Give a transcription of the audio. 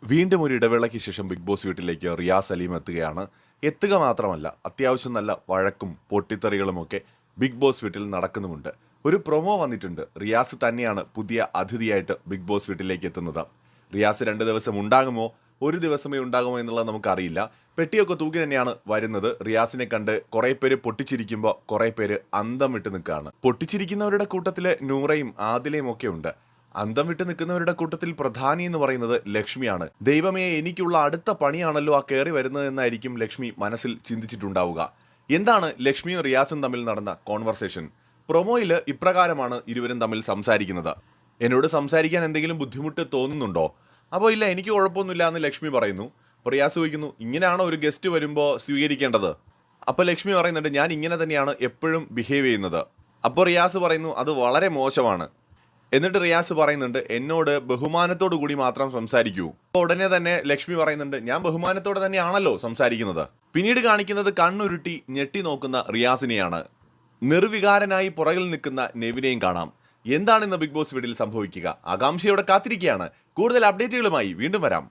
വീണ്ടും ഒരു ഇടവേളയ്ക്ക് ശേഷം ബിഗ് ബോസ് വീട്ടിലേക്ക് റിയാസ് സലീം എത്തുകയാണ്. എത്തുക മാത്രമല്ല, അത്യാവശ്യം നല്ല വഴക്കും പൊട്ടിത്തെറികളുമൊക്കെ ബിഗ് ബോസ് വീട്ടിൽ നടക്കുന്നുമുണ്ട്. ഒരു പ്രൊമോ വന്നിട്ടുണ്ട്. റിയാസ് തന്നെയാണ് പുതിയ അതിഥിയായിട്ട് ബിഗ് ബോസ് വീട്ടിലേക്ക് എത്തുന്നത്. റിയാസ് 2 ദിവസം ഉണ്ടാകുമോ, ഒരു ദിവസമേ ഉണ്ടാകുമോ എന്നുള്ളത് നമുക്കറിയില്ല. പെട്ടിയൊക്കെ തൂക്കി തന്നെയാണ് വരുന്നത്. റിയാസിനെ കണ്ട് കുറേ പേര് പൊട്ടിച്ചിരിക്കുമ്പോൾ കുറേ പേര് അന്തം വിട്ട് നിൽക്കുകയാണ്. പൊട്ടിച്ചിരിക്കുന്നവരുടെ കൂട്ടത്തിൽ നൂറയും ആദിലയും ഒക്കെ ഉണ്ട്. അന്തം വിട്ട് നിൽക്കുന്നവരുടെ കൂട്ടത്തിൽ പ്രധാനി എന്ന് പറയുന്നത് ലക്ഷ്മിയാണ്. ദൈവമേ, എനിക്കുള്ള അടുത്ത പണിയാണല്ലോ ആ കയറി വരുന്നതെന്നായിരിക്കും ലക്ഷ്മി മനസ്സിൽ ചിന്തിച്ചിട്ടുണ്ടാവുക. എന്താണ് ലക്ഷ്മിയും റിയാസും തമ്മിൽ നടന്ന കോൺവെർസേഷൻ? പ്രൊമോയിൽ ഇപ്രകാരമാണ് ഇരുവരും തമ്മിൽ സംസാരിക്കുന്നത്. എന്നോട് സംസാരിക്കാൻ എന്തെങ്കിലും ബുദ്ധിമുട്ട് തോന്നുന്നുണ്ടോ? അപ്പോൾ ഇല്ല, എനിക്ക് കുഴപ്പമൊന്നുമില്ല എന്ന് ലക്ഷ്മി പറയുന്നു. റിയാസ് ചോദിക്കുന്നു, ഇങ്ങനെയാണോ ഒരു ഗസ്റ്റ് വരുമ്പോൾ സ്വീകരിക്കേണ്ടത്? അപ്പോൾ ലക്ഷ്മി പറയുന്നുണ്ട്, ഞാൻ ഇങ്ങനെ തന്നെയാണ് എപ്പോഴും ബിഹേവ് ചെയ്യുന്നത്. അപ്പോൾ റിയാസ് പറയുന്നു, അത് വളരെ മോശമാണ്. എന്നിട്ട് റിയാസ് പറയുന്നുണ്ട്, എന്നോട് ബഹുമാനത്തോടു കൂടി മാത്രം സംസാരിക്കൂ. അപ്പോൾ ഉടനെ തന്നെ ലക്ഷ്മി പറയുന്നുണ്ട്, ഞാൻ ബഹുമാനത്തോടെ തന്നെയാണല്ലോ സംസാരിക്കുന്നത്. പിന്നീട് കാണിക്കുന്നത് കണ്ണുരുട്ടി ഞെട്ടി നോക്കുന്ന റിയാസിനെയാണ്. നിർവികാരനായി പുറകിൽ നിൽക്കുന്ന നെവിനെയും കാണാം. എന്താണ് ഇന്ന് ബിഗ് ബോസ് വീട്ടിൽ സംഭവിക്കുക? ആകാംക്ഷയോടെ കാത്തിരിക്കുകയാണ്. കൂടുതൽ അപ്ഡേറ്റുകളുമായി വീണ്ടും വരാം.